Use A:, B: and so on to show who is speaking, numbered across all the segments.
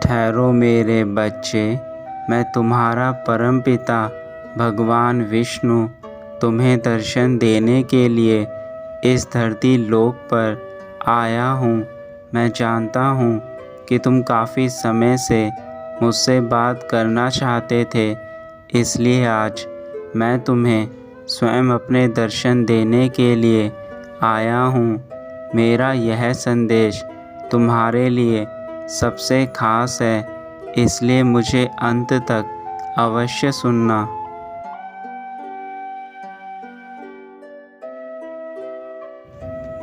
A: ठहरो मेरे बच्चे, मैं तुम्हारा परमपिता भगवान विष्णु तुम्हें दर्शन देने के लिए इस धरती लोक पर आया हूँ। मैं जानता हूँ कि तुम काफ़ी समय से मुझसे बात करना चाहते थे, इसलिए आज मैं तुम्हें स्वयं अपने दर्शन देने के लिए आया हूँ। मेरा यह संदेश तुम्हारे लिए सबसे ख़ास है, इसलिए मुझे अंत तक अवश्य सुनना।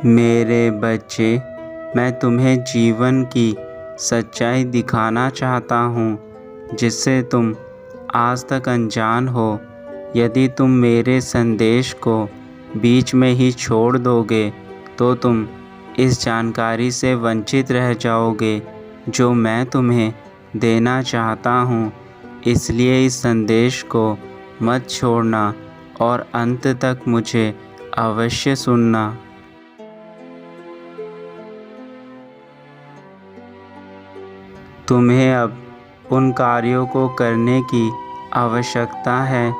A: मेरे बच्चे, मैं तुम्हें जीवन की सच्चाई दिखाना चाहता हूँ, जिससे तुम आज तक अनजान हो। यदि तुम मेरे संदेश को बीच में ही छोड़ दोगे तो तुम इस जानकारी से वंचित रह जाओगे जो मैं तुम्हें देना चाहता हूँ। इसलिए इस संदेश को मत छोड़ना और अंत तक मुझे अवश्य सुनना। तुम्हें अब उन कार्यों को करने की आवश्यकता है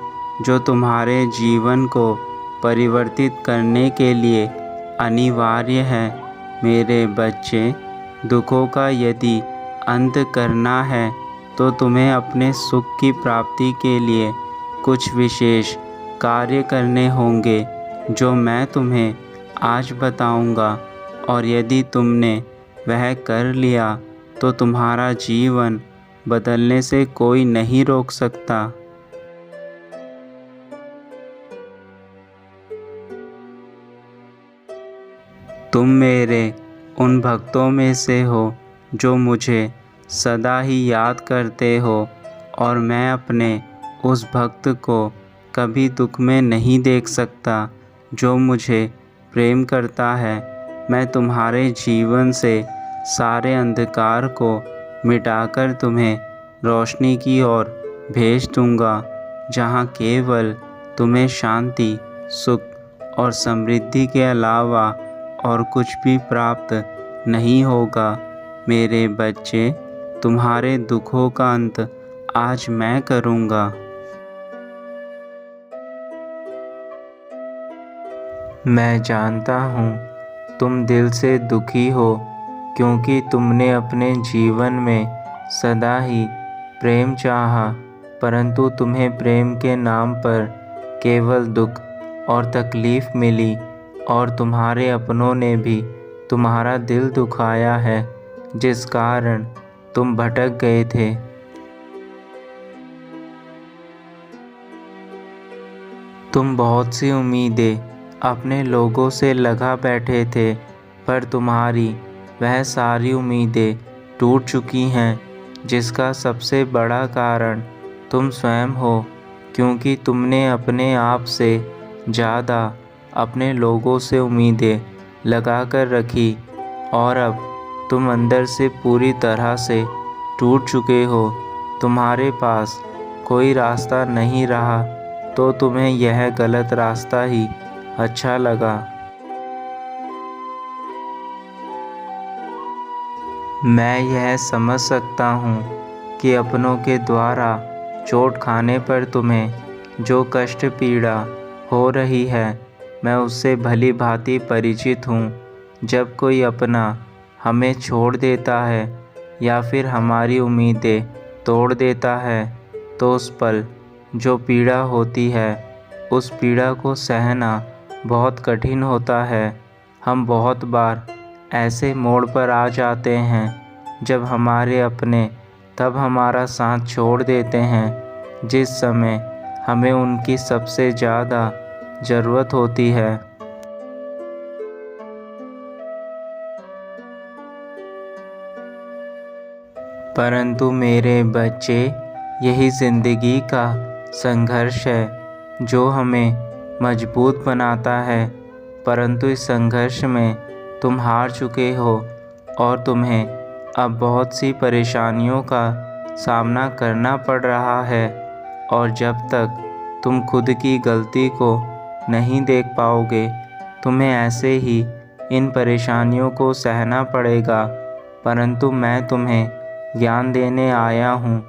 A: जो तुम्हारे जीवन को परिवर्तित करने के लिए अनिवार्य है। मेरे बच्चे, दुखों का यदि अंत करना है तो तुम्हें अपने सुख की प्राप्ति के लिए कुछ विशेष कार्य करने होंगे जो मैं तुम्हें आज बताऊंगा, और यदि तुमने वह कर लिया तो तुम्हारा जीवन बदलने से कोई नहीं रोक सकता। तुम मेरे उन भक्तों में से हो जो मुझे सदा ही याद करते हो, और मैं अपने उस भक्त को कभी दुख में नहीं देख सकता जो मुझे प्रेम करता है। मैं तुम्हारे जीवन से सारे अंधकार को मिटाकर तुम्हें रोशनी की ओर भेज दूंगा, जहाँ केवल तुम्हें शांति, सुख और समृद्धि के अलावा और कुछ भी प्राप्त नहीं होगा। मेरे बच्चे, तुम्हारे दुखों का अंत आज मैं करूँगा। मैं जानता हूँ तुम दिल से दुखी हो, क्योंकि तुमने अपने जीवन में सदा ही प्रेम चाहा, परंतु तुम्हें प्रेम के नाम पर केवल दुख और तकलीफ़ मिली, और तुम्हारे अपनों ने भी तुम्हारा दिल दुखाया है, जिस कारण तुम भटक गए थे। तुम बहुत सी उम्मीदें अपने लोगों से लगा बैठे थे, पर तुम्हारी वह सारी उम्मीदें टूट चुकी हैं, जिसका सबसे बड़ा कारण तुम स्वयं हो, क्योंकि तुमने अपने आप से ज़्यादा अपने लोगों से उम्मीदें लगा कर रखी, और अब तुम अंदर से पूरी तरह से टूट चुके हो। तुम्हारे पास कोई रास्ता नहीं रहा, तो तुम्हें यह गलत रास्ता ही अच्छा लगा। मैं यह समझ सकता हूँ कि अपनों के द्वारा चोट खाने पर तुम्हें जो कष्ट पीड़ा हो रही है, मैं उससे भली भांति परिचित हूँ। जब कोई अपना हमें छोड़ देता है या फिर हमारी उम्मीदें तोड़ देता है, तो उस पल जो पीड़ा होती है, उस पीड़ा को सहना बहुत कठिन होता है। हम बहुत बार ऐसे मोड़ पर आ जाते हैं जब हमारे अपने तब हमारा साथ छोड़ देते हैं, जिस समय हमें उनकी सबसे ज़्यादा ज़रूरत होती है। परंतु मेरे बच्चे, यही ज़िंदगी का संघर्ष है जो हमें मजबूत बनाता है। परंतु इस संघर्ष में तुम हार चुके हो, और तुम्हें अब बहुत सी परेशानियों का सामना करना पड़ रहा है, और जब तक तुम खुद की गलती को नहीं देख पाओगे, तुम्हें ऐसे ही इन परेशानियों को सहना पड़ेगा। परंतु मैं तुम्हें ज्ञान देने आया हूँ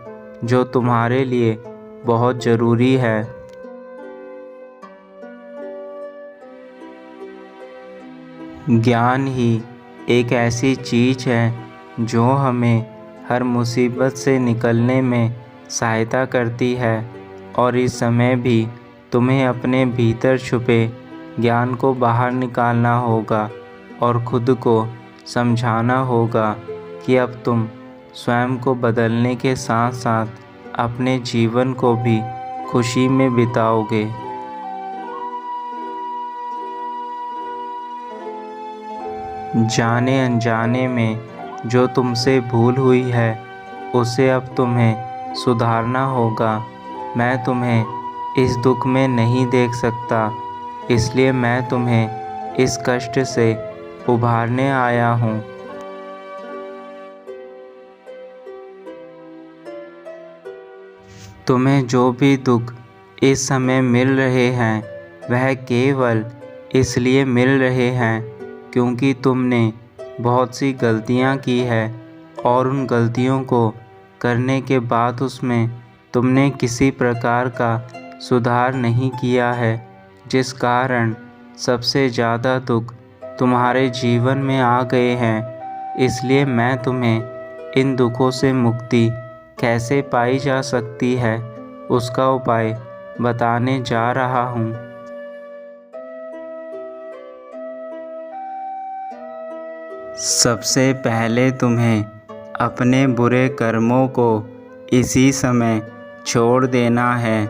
A: जो तुम्हारे लिए बहुत ज़रूरी है। ज्ञान ही एक ऐसी चीज़ है जो हमें हर मुसीबत से निकलने में सहायता करती है, और इस समय भी तुम्हें अपने भीतर छुपे ज्ञान को बाहर निकालना होगा और खुद को समझाना होगा कि अब तुम स्वयं को बदलने के साथ साथ अपने जीवन को भी खुशी में बिताओगे। जाने अनजाने में जो तुमसे भूल हुई है उसे अब तुम्हें सुधारना होगा। मैं तुम्हें इस दुख में नहीं देख सकता, इसलिए मैं तुम्हें इस कष्ट से उभारने आया हूँ। तुम्हें जो भी दुख इस समय मिल रहे हैं वह केवल इसलिए मिल रहे हैं क्योंकि तुमने बहुत सी गलतियां की है, और उन गलतियों को करने के बाद उसमें तुमने किसी प्रकार का सुधार नहीं किया है, जिस कारण सबसे ज़्यादा दुख तुम्हारे जीवन में आ गए हैं। इसलिए मैं तुम्हें इन दुखों से मुक्ति कैसे पाई जा सकती है उसका उपाय बताने जा रहा हूँ। सबसे पहले तुम्हें अपने बुरे कर्मों को इसी समय छोड़ देना है,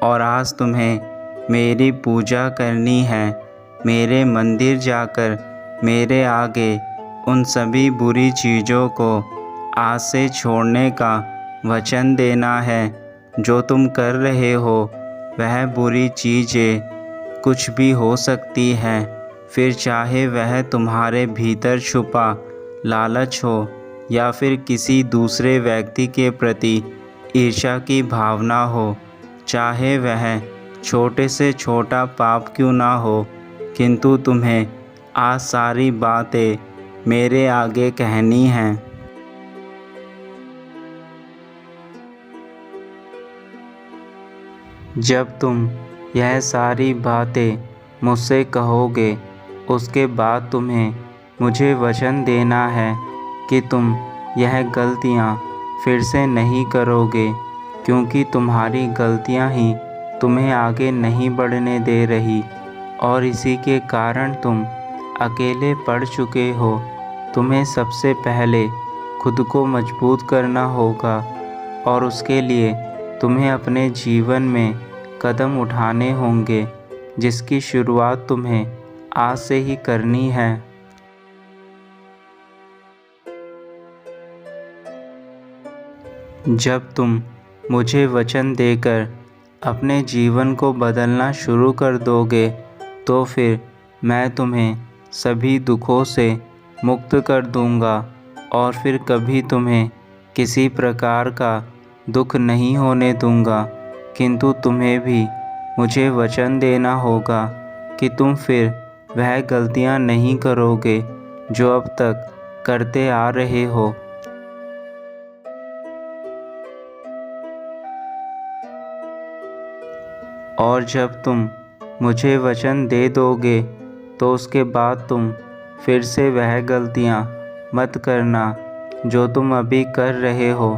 A: और आज तुम्हें मेरी पूजा करनी है। मेरे मंदिर जाकर मेरे आगे उन सभी बुरी चीज़ों को आज से छोड़ने का वचन देना है। जो तुम कर रहे हो वह बुरी चीज़ें कुछ भी हो सकती हैं, फिर चाहे वह तुम्हारे भीतर छुपा लालच हो या फिर किसी दूसरे व्यक्ति के प्रति ईर्ष्या की भावना हो, चाहे वह छोटे से छोटा पाप क्यों ना हो, किंतु तुम्हें आज सारी बातें मेरे आगे कहनी हैं। जब तुम यह सारी बातें मुझसे कहोगे उसके बाद तुम्हें मुझे वचन देना है कि तुम यह गलतियाँ फिर से नहीं करोगे, क्योंकि तुम्हारी गलतियाँ ही तुम्हें आगे नहीं बढ़ने दे रही, और इसी के कारण तुम अकेले पड़ चुके हो। तुम्हें सबसे पहले खुद को मजबूत करना होगा, और उसके लिए तुम्हें अपने जीवन में कदम उठाने होंगे, जिसकी शुरुआत तुम्हें आज से ही करनी है। जब तुम मुझे वचन देकर अपने जीवन को बदलना शुरू कर दोगे तो फिर मैं तुम्हें सभी दुखों से मुक्त कर दूंगा, और फिर कभी तुम्हें किसी प्रकार का दुख नहीं होने दूंगा। किंतु तुम्हें भी मुझे वचन देना होगा कि तुम फिर वह गलतियां नहीं करोगे जो अब तक करते आ रहे हो। और जब तुम मुझे वचन दे दोगे तो उसके बाद तुम फिर से वह गलतियां मत करना जो तुम अभी कर रहे हो,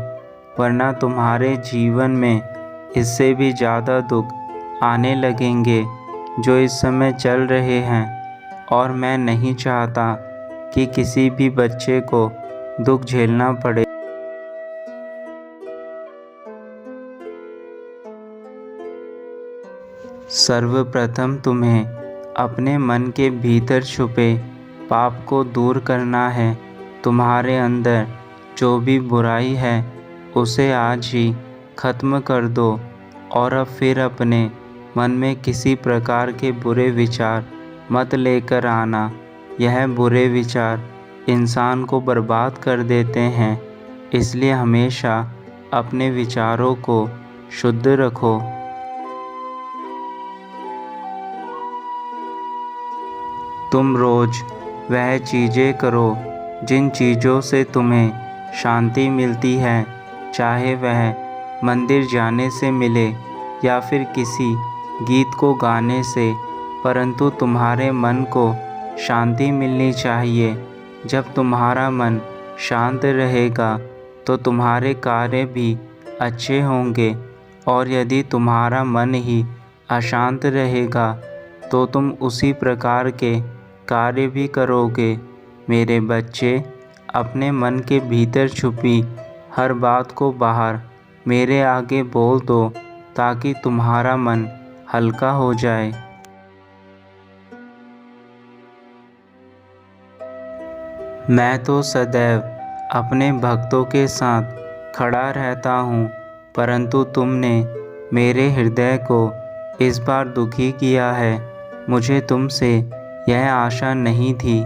A: वरना तुम्हारे जीवन में इससे भी ज़्यादा दुख आने लगेंगे जो इस समय चल रहे हैं। और मैं नहीं चाहता कि किसी भी बच्चे को दुख झेलना पड़े। सर्वप्रथम तुम्हें अपने मन के भीतर छुपे पाप को दूर करना है। तुम्हारे अंदर जो भी बुराई है उसे आज ही खत्म कर दो, और अब फिर अपने मन में किसी प्रकार के बुरे विचार मत लेकर आना। यह बुरे विचार इंसान को बर्बाद कर देते हैं, इसलिए हमेशा अपने विचारों को शुद्ध रखो। तुम रोज़ वह चीज़ें करो जिन चीज़ों से तुम्हें शांति मिलती है, चाहे वह मंदिर जाने से मिले या फिर किसी गीत को गाने से, परंतु तुम्हारे मन को शांति मिलनी चाहिए। जब तुम्हारा मन शांत रहेगा तो तुम्हारे कार्य भी अच्छे होंगे, और यदि तुम्हारा मन ही अशांत रहेगा तो तुम उसी प्रकार के कार्य भी करोगे। मेरे बच्चे, अपने मन के भीतर छुपी हर बात को बाहर मेरे आगे बोल दो, ताकि तुम्हारा मन हल्का हो जाए। मैं तो सदैव अपने भक्तों के साथ खड़ा रहता हूँ, परंतु तुमने मेरे हृदय को इस बार दुखी किया है। मुझे तुमसे यह आशा नहीं थी।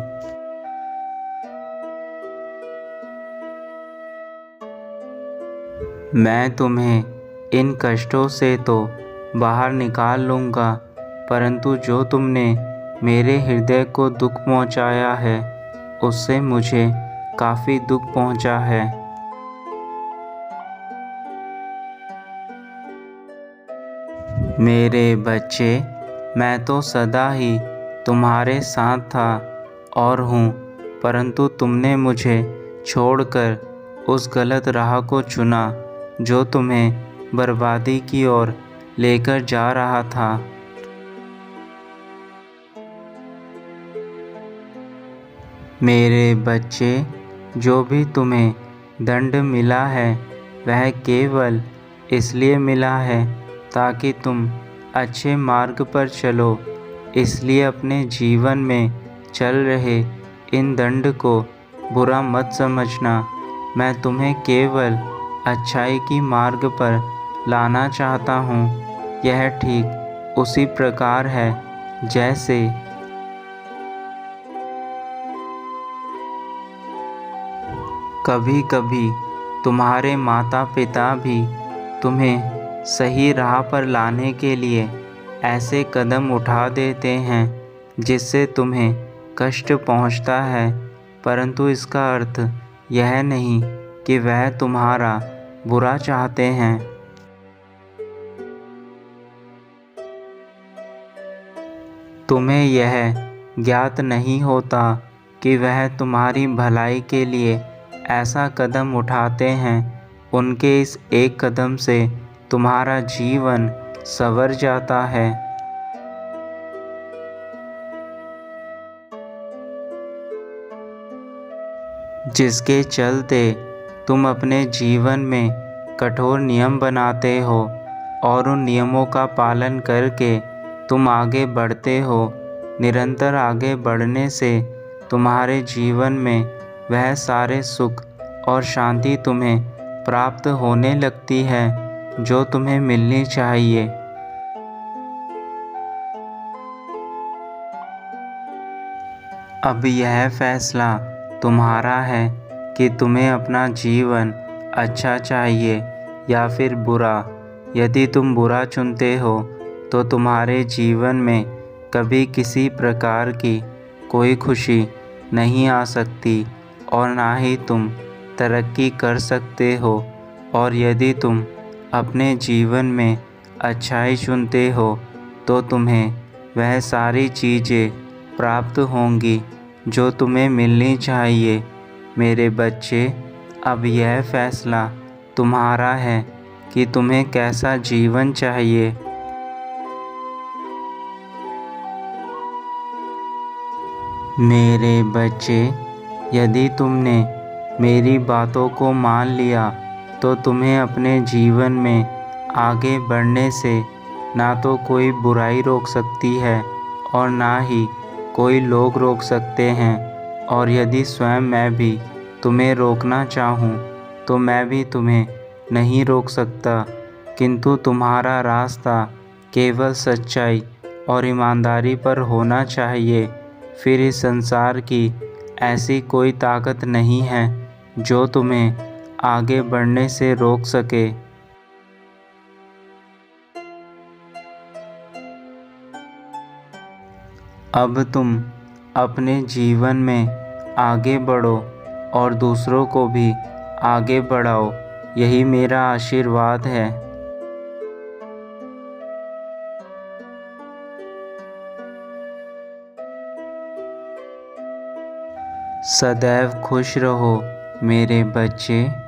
A: मैं तुम्हें इन कष्टों से तो बाहर निकाल लूँगा, परंतु जो तुमने मेरे हृदय को दुख पहुँचाया है, उससे मुझे काफ़ी दुख पहुँचा है। मेरे बच्चे, मैं तो सदा ही तुम्हारे साथ था और हूँ, परंतु तुमने मुझे छोड़कर उस गलत राह को चुना जो तुम्हें बर्बादी की ओर लेकर जा रहा था। मेरे बच्चे, जो भी तुम्हें दंड मिला है वह केवल इसलिए मिला है ताकि तुम अच्छे मार्ग पर चलो। इसलिए अपने जीवन में चल रहे इन दंड को बुरा मत समझना। मैं तुम्हें केवल अच्छाई की मार्ग पर लाना चाहता हूँ। यह ठीक उसी प्रकार है जैसे कभी कभी तुम्हारे माता पिता भी तुम्हें सही राह पर लाने के लिए ऐसे कदम उठा देते हैं जिससे तुम्हें कष्ट पहुंचता है, परंतु इसका अर्थ यह नहीं कि वह तुम्हारा बुरा चाहते हैं। तुम्हें यह ज्ञात नहीं होता कि वह तुम्हारी भलाई के लिए ऐसा कदम उठाते हैं। उनके इस एक कदम से तुम्हारा जीवन संवर जाता है। जिसके चलते तुम अपने जीवन में कठोर नियम बनाते हो और उन नियमों का पालन करके तुम आगे बढ़ते हो। निरंतर आगे बढ़ने से तुम्हारे जीवन में वह सारे सुख और शांति तुम्हें प्राप्त होने लगती है जो तुम्हें मिलनी चाहिए। अब यह फैसला तुम्हारा है कि तुम्हें अपना जीवन अच्छा चाहिए या फिर बुरा। यदि तुम बुरा चुनते हो तो तुम्हारे जीवन में कभी किसी प्रकार की कोई खुशी नहीं आ सकती और ना ही तुम तरक्की कर सकते हो। और यदि तुम अपने जीवन में अच्छाई चुनते हो तो तुम्हें वह सारी चीज़ें प्राप्त होंगी जो तुम्हें मिलनी चाहिए। मेरे बच्चे, अब यह फैसला तुम्हारा है कि तुम्हें कैसा जीवन चाहिए। मेरे बच्चे, यदि तुमने मेरी बातों को मान लिया तो तुम्हें अपने जीवन में आगे बढ़ने से ना तो कोई बुराई रोक सकती है और ना ही कोई लोग रोक सकते हैं। और यदि स्वयं मैं भी तुम्हें रोकना चाहूँ तो मैं भी तुम्हें नहीं रोक सकता, किंतु तुम्हारा रास्ता केवल सच्चाई और ईमानदारी पर होना चाहिए। फिर इस संसार की ऐसी कोई ताकत नहीं है जो तुम्हें आगे बढ़ने से रोक सके। अब तुम अपने जीवन में आगे बढ़ो और दूसरों को भी आगे बढ़ाओ, यही मेरा आशीर्वाद है। सदैव खुश रहो मेरे बच्चे।